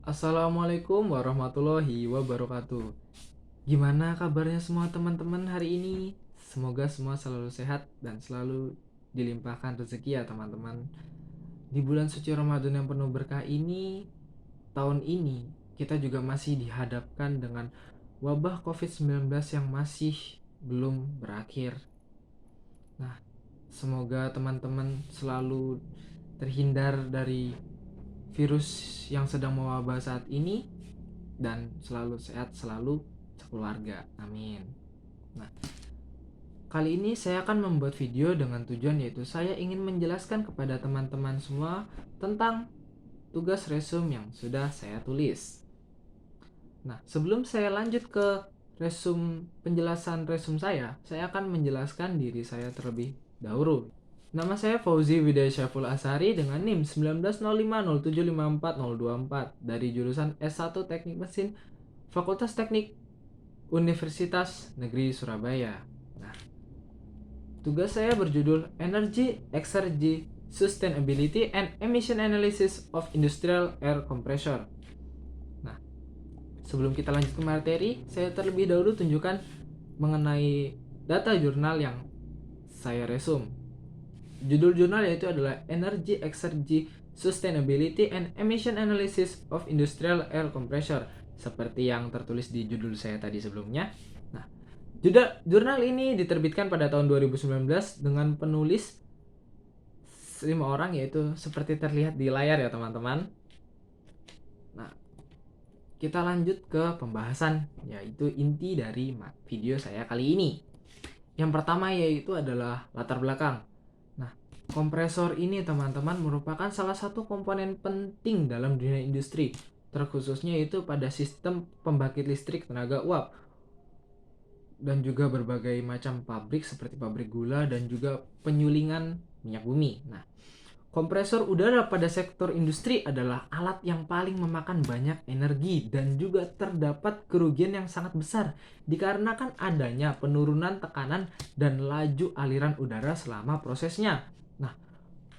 Assalamualaikum warahmatullahi wabarakatuh. Gimana kabarnya semua teman-teman hari ini? Semoga semua selalu sehat dan selalu dilimpahkan rezeki ya teman-teman. Di bulan suci Ramadan yang penuh berkah ini, tahun ini kita juga masih dihadapkan dengan wabah COVID-19 yang masih belum berakhir. Nah, semoga teman-teman selalu terhindar dari virus yang sedang mewabah saat ini dan selalu sehat selalu sekeluarga. Amin. Nah, kali ini saya akan membuat video dengan tujuan yaitu saya ingin menjelaskan kepada teman-teman semua tentang tugas resume yang sudah saya tulis. Nah, sebelum saya lanjut ke penjelasan resume saya akan menjelaskan diri saya terlebih dahulu. Nama saya Fauzi Widya Syaful Asari dengan NIM 1905075424 dari jurusan S1 Teknik Mesin Fakultas Teknik Universitas Negeri Surabaya. Nah, tugas saya berjudul Energy, Exergy, Sustainability and Emission Analysis of Industrial Air Compressor. Nah, sebelum kita lanjut ke materi, saya terlebih dahulu tunjukkan mengenai data jurnal yang saya resume. Judul jurnal yaitu adalah Energy, Exergy, Sustainability and Emission Analysis of Industrial Air Compressor, seperti yang tertulis di judul saya tadi sebelumnya. Nah, jurnal ini diterbitkan pada tahun 2019 dengan penulis 5 orang, yaitu seperti terlihat di layar ya teman-teman. Nah, kita lanjut ke pembahasan, yaitu inti dari video saya kali ini. Yang pertama yaitu adalah latar belakang. Kompresor ini teman-teman merupakan salah satu komponen penting dalam dunia industri, terkhususnya itu pada sistem pembangkit listrik tenaga uap dan juga berbagai macam pabrik seperti pabrik gula dan juga penyulingan minyak bumi. Nah, kompresor udara pada sektor industri adalah alat yang paling memakan banyak energi dan juga terdapat kerugian yang sangat besar dikarenakan adanya penurunan tekanan dan laju aliran udara selama prosesnya. Nah,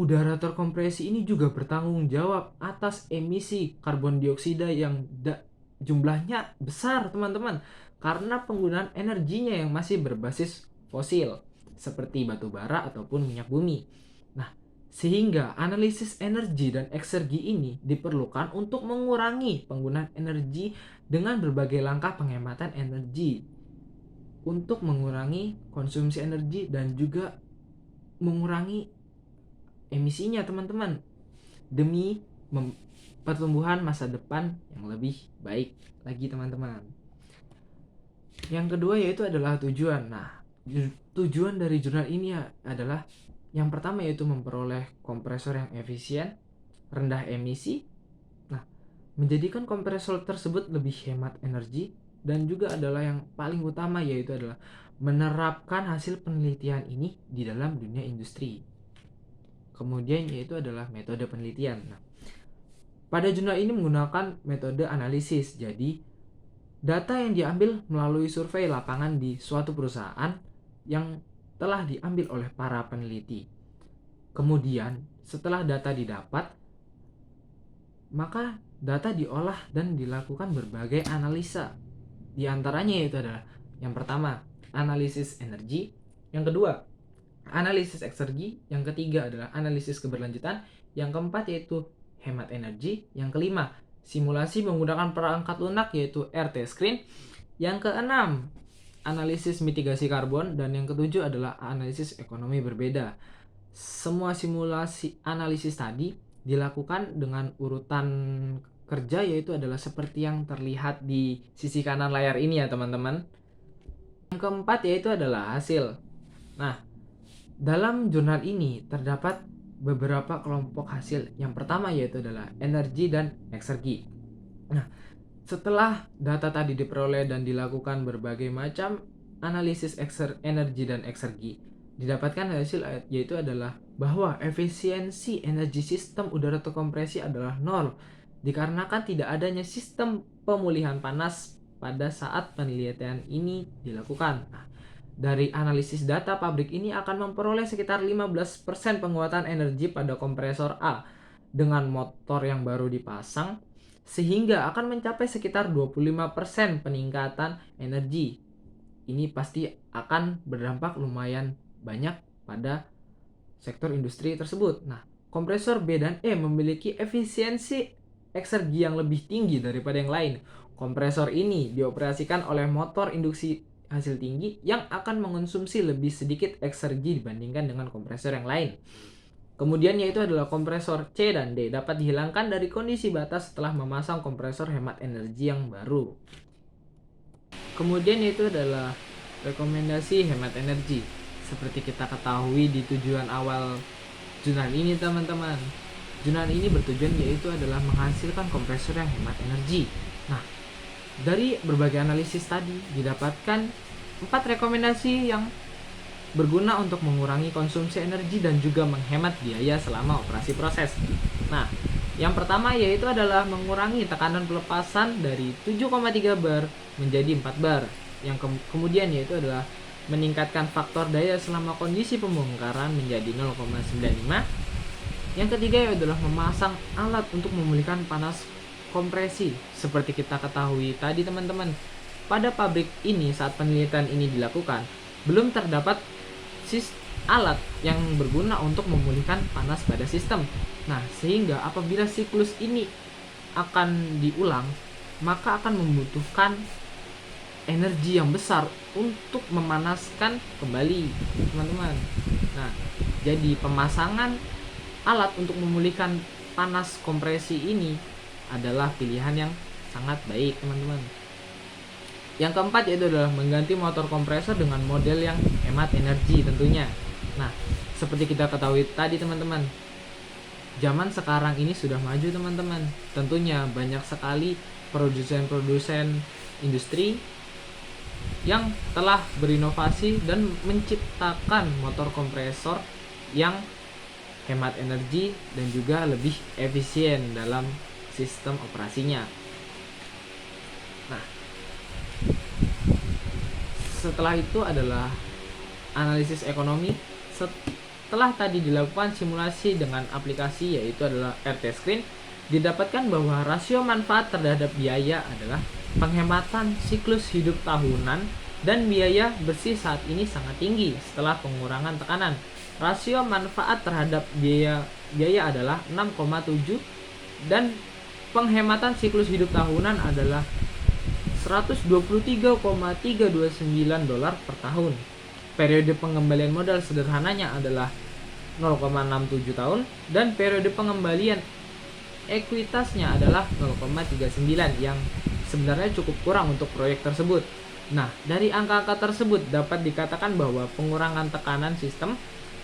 udara terkompresi ini juga bertanggung jawab atas emisi karbon dioksida yang jumlahnya besar teman-teman, karena penggunaan energinya yang masih berbasis fosil seperti batu bara ataupun minyak bumi. Nah, sehingga analisis energi dan eksergi ini diperlukan untuk mengurangi penggunaan energi dengan berbagai langkah penghematan energi untuk mengurangi konsumsi energi dan juga mengurangi emisinya teman-teman, demi pertumbuhan masa depan yang lebih baik lagi teman-teman. Yang kedua yaitu adalah tujuan. Nah, tujuan dari jurnal ini adalah yang pertama yaitu memperoleh kompresor yang efisien, rendah emisi. Nah, menjadikan kompresor tersebut lebih hemat energi, dan juga adalah yang paling utama yaitu adalah menerapkan hasil penelitian ini di dalam dunia industri. Kemudian yaitu adalah metode penelitian. Nah, pada jurnal ini menggunakan metode analisis. Jadi, data yang diambil melalui survei lapangan di suatu perusahaan yang telah diambil oleh para peneliti. Kemudian, setelah data didapat, maka data diolah dan dilakukan berbagai analisa. Di antaranya yaitu adalah yang pertama, analisis energi, yang kedua, analisis eksergi, yang ketiga adalah analisis keberlanjutan, yang keempat yaitu hemat energi, yang kelima simulasi menggunakan perangkat lunak yaitu RT screen, yang keenam analisis mitigasi karbon, dan yang ketujuh adalah analisis ekonomi berbeda. Semua simulasi analisis tadi dilakukan dengan urutan kerja yaitu adalah seperti yang terlihat di sisi kanan layar ini ya teman-teman. Yang keempat yaitu adalah hasil. Nah, dalam jurnal ini terdapat beberapa kelompok hasil. Yang pertama yaitu adalah energi dan eksergi. Nah, setelah data tadi diperoleh dan dilakukan berbagai macam analisis energi dan eksergi, didapatkan hasil yaitu adalah bahwa efisiensi energi sistem udara terkompresi adalah 0 dikarenakan tidak adanya sistem pemulihan panas pada saat penelitian ini dilakukan. Nah, dari analisis data, pabrik ini akan memperoleh sekitar 15% penguatan energi pada kompresor A dengan motor yang baru dipasang sehingga akan mencapai sekitar 25% peningkatan energi. Ini pasti akan berdampak lumayan banyak pada sektor industri tersebut. Nah, kompresor B dan E memiliki efisiensi eksergi yang lebih tinggi daripada yang lain. Kompresor ini dioperasikan oleh motor induksi hasil tinggi yang akan mengonsumsi lebih sedikit eksergi dibandingkan dengan kompresor yang lain. Kemudian yaitu adalah kompresor C dan D dapat dihilangkan dari kondisi batas setelah memasang kompresor hemat energi yang baru. Kemudian yaitu adalah rekomendasi hemat energi. Seperti kita ketahui di tujuan awal jurnal ini teman-teman. Jurnal ini bertujuan yaitu adalah menghasilkan kompresor yang hemat energi. Nah, dari berbagai analisis tadi didapatkan 4 rekomendasi yang berguna untuk mengurangi konsumsi energi dan juga menghemat biaya selama operasi proses. Nah, yang pertama yaitu adalah mengurangi tekanan pelepasan dari 7,3 bar menjadi 4 bar. Yang kemudian yaitu adalah meningkatkan faktor daya selama kondisi pembongkaran menjadi 0,95. Yang ketiga adalah memasang alat untuk memulihkan panas kompresi. Seperti kita ketahui tadi teman-teman, pada pabrik ini saat penelitian ini dilakukan, belum terdapat alat yang berguna untuk memulihkan panas pada sistem. Nah, sehingga apabila siklus ini akan diulang, maka akan membutuhkan energi yang besar untuk memanaskan kembali, teman-teman. Nah, jadi pemasangan alat untuk memulihkan panas kompresi ini adalah pilihan yang sangat baik, teman-teman. Yang keempat yaitu adalah mengganti motor kompresor dengan model yang hemat energi tentunya. Nah, seperti kita ketahui tadi teman-teman, zaman sekarang ini sudah maju teman-teman. Tentunya banyak sekali produsen-produsen industri yang telah berinovasi dan menciptakan motor kompresor yang hemat energi dan juga lebih efisien dalam sistem operasinya. Nah, setelah itu adalah analisis ekonomi. Setelah tadi dilakukan simulasi dengan aplikasi yaitu adalah RT Screen, didapatkan bahwa rasio manfaat terhadap biaya adalah penghematan siklus hidup tahunan dan biaya bersih saat ini sangat tinggi setelah pengurangan tekanan. Rasio manfaat terhadap biaya adalah 6,7 dan penghematan siklus hidup tahunan adalah 123,329 dolar per tahun. Periode pengembalian modal sederhananya adalah 0,67 tahun dan periode pengembalian ekuitasnya adalah 0,39 yang sebenarnya cukup kurang untuk proyek tersebut. Nah, dari angka-angka tersebut dapat dikatakan bahwa pengurangan tekanan sistem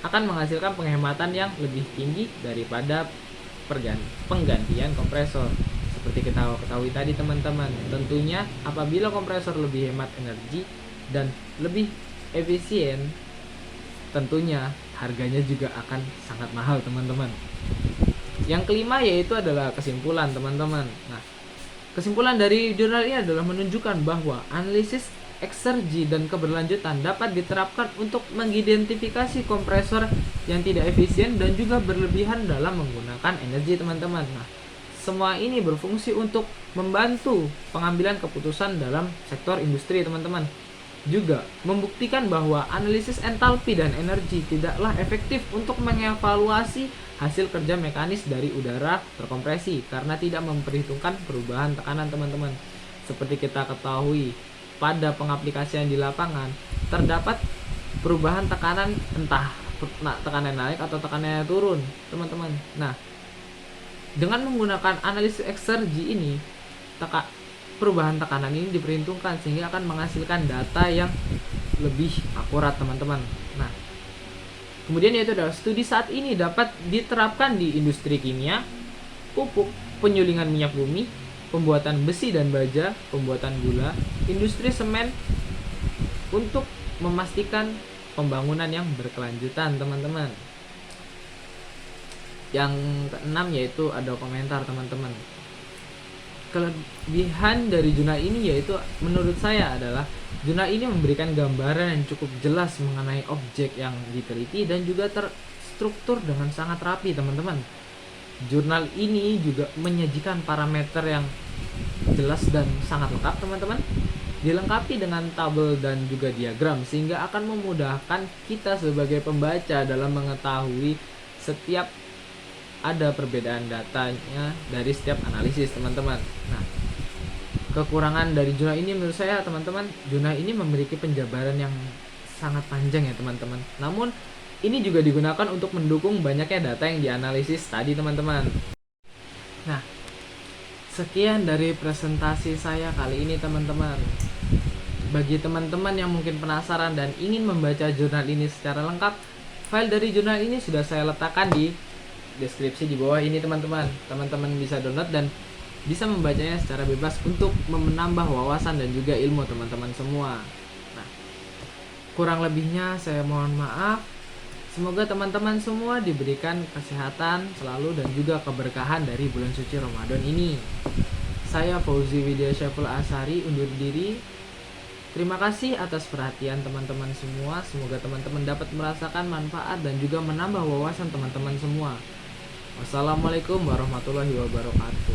akan menghasilkan penghematan yang lebih tinggi daripada penggantian kompresor. Seperti kita ketahui tadi teman-teman, tentunya apabila kompresor lebih hemat energi dan lebih efisien, tentunya harganya juga akan sangat mahal teman-teman. Yang kelima yaitu adalah kesimpulan teman-teman. Nah, kesimpulan dari jurnal ini adalah menunjukkan bahwa analisis eksergi dan keberlanjutan dapat diterapkan untuk mengidentifikasi kompresor yang tidak efisien dan juga berlebihan dalam menggunakan energi teman-teman. Nah, semua ini berfungsi untuk membantu pengambilan keputusan dalam sektor industri teman-teman. Juga membuktikan bahwa analisis entalpi dan energi tidaklah efektif untuk mengevaluasi hasil kerja mekanis dari udara terkompresi karena tidak memperhitungkan perubahan tekanan teman-teman. Seperti kita ketahui, pada pengaplikasian di lapangan terdapat perubahan tekanan, entah tekanan naik atau tekanan turun teman-teman. Nah, dengan menggunakan analisis eksergi ini, perubahan tekanan ini diperhitungkan sehingga akan menghasilkan data yang lebih akurat teman-teman. Nah, kemudian yaitu adalah studi saat ini dapat diterapkan di industri kimia, pupuk, penyulingan minyak bumi, pembuatan besi dan baja, pembuatan gula, industri semen untuk memastikan pembangunan yang berkelanjutan teman-teman. Yang keenam yaitu ada komentar teman-teman. Kelebihan dari jurnal ini yaitu menurut saya adalah jurnal ini memberikan gambaran yang cukup jelas mengenai objek yang diteliti dan juga terstruktur dengan sangat rapi teman-teman. Jurnal ini juga menyajikan parameter yang jelas dan sangat lengkap teman-teman, dilengkapi dengan tabel dan juga diagram, sehingga akan memudahkan kita sebagai pembaca dalam mengetahui setiap ada perbedaan datanya dari setiap analisis teman-teman. Nah, kekurangan dari jurnal ini menurut saya teman-teman, jurnal ini memiliki penjabaran yang sangat panjang ya teman-teman. Namun ini juga digunakan untuk mendukung banyaknya data yang dianalisis tadi teman-teman. Nah, sekian dari presentasi saya kali ini teman-teman. Bagi teman-teman yang mungkin penasaran dan ingin membaca jurnal ini secara lengkap, file dari jurnal ini sudah saya letakkan di deskripsi di bawah ini teman-teman. Teman-teman bisa download dan bisa membacanya secara bebas untuk menambah wawasan dan juga ilmu teman-teman semua. Nah, kurang lebihnya saya mohon maaf. Semoga teman-teman semua diberikan kesehatan selalu dan juga keberkahan dari bulan suci Ramadan ini. Saya Fauzi Widya Syaful Asari undur diri. Terima kasih atas perhatian teman-teman semua. Semoga teman-teman dapat merasakan manfaat dan juga menambah wawasan teman-teman semua. Wassalamualaikum warahmatullahi wabarakatuh.